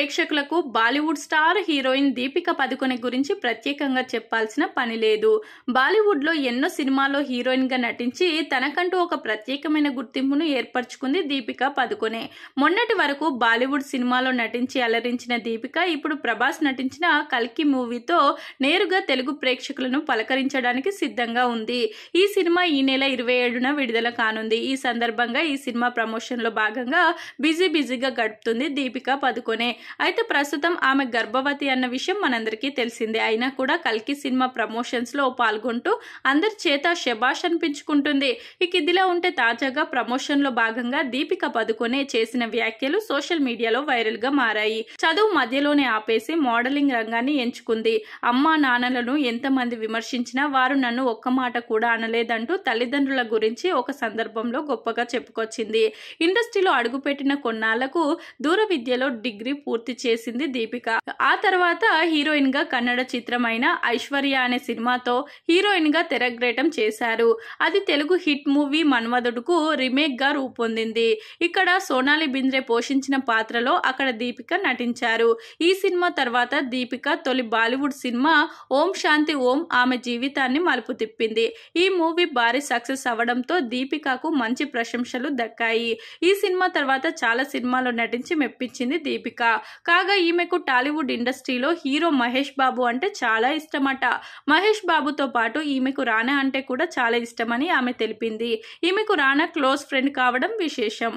ప్రేక్షకులకు Bollywood star heroine Deepika Padukone గురించి ప్రత్యేకంగా చెప్పాల్సిన పని లేదు. బాలీవుడ్ లో ఎన్నో సినిమాల్లో హీరోయిన్ గా నటించి తనకంటూ ఒక ప్రత్యేకమైన గుర్తింపును ఏర్పరచుకుంది దీపిక పదుకొనె. మొన్నటి వరకు బాలీవుడ్ సినిమాలో నటించి అలరించిన దీపిక ఇప్పుడు ప్రభాస్ నటించిన కల్కి మూవీతో నేరుగా తెలుగు ప్రేక్షకులను పలకరించడానికి సిద్ధంగా ఉంది. ఈ సినిమా ఈ నెల 27న విడుదల కానుంది. ఈ సందర్భంగా ఈ సినిమా ప్రమోషన్ లో భాగంగా బిజీగా గడుపుతుంది దీపిక పదుకొనె. అయితే ప్రస్తుతం ఆమె గర్భవతి అన్న విషయం మనందరికీ తెలిసిందే. అయినా కూడా కల్కి సినిమా ప్రమోషన్స్ లో పాల్గొంటూ అందరి చేత శబాష్ అనిపించుకుంటుంది. ఇక ఇదిలా ఉంటే తాజాగా ప్రమోషన్ లో భాగంగా దీపిక పదుకొనె చేసిన వ్యాఖ్యలు సోషల్ మీడియాలో వైరల్ గా మారాయి. చదువు మధ్యలోనే ఆపేసి మోడలింగ్ రంగాన్ని ఎంచుకుంది. అమ్మా నాన్నలను ఎంతమంది విమర్శించినా వారు నన్ను ఒక్క మాట కూడా అనలేదంటూ తల్లిదండ్రుల గురించి ఒక సందర్భంలో గొప్పగా చెప్పుకొచ్చింది. ఇండస్ట్రీలో అడుగుపెట్టిన కొన్నాళ్లకు దూర విద్యలో డిగ్రీ పూర్తి చేసింది దీపిక. ఆ తర్వాత హీరోయిన్ గా కన్నడ చిత్రమైన ఐశ్వర్య అనే సినిమాతో హీరోయిన్ గా తెరగ్రేటం చేశారు. అది తెలుగు హిట్ మూవీ మన్మధుడుకు రీమేక్ గా రూపొందింది. ఇక్కడ సోనాలి బింద్రే పోషించిన పాత్రలో అక్కడ దీపిక నటించారు. ఈ సినిమా తర్వాత దీపిక తొలి బాలీవుడ్ సినిమా ఓం శాంతి ఓం ఆమె జీవితాన్ని మలుపు తిప్పింది. ఈ మూవీ భారీ సక్సెస్ అవ్వడంతో దీపికకు మంచి ప్రశంసలు దక్కాయి. ఈ సినిమా తర్వాత చాలా సినిమాల్లో నటించి మెప్పించింది దీపిక. కాగా ఈమెకు టాలీవుడ్ ఇండస్ట్రీలో హీరో మహేష్ బాబు అంటే చాలా ఇష్టమట. మహేష్ బాబుతో పాటు ఈమెకు రానా అంటే కూడా చాలా ఇష్టమని ఆమె తెలిపింది. ఈమెకు రానా క్లోజ్ ఫ్రెండ్ కావడం విశేషం.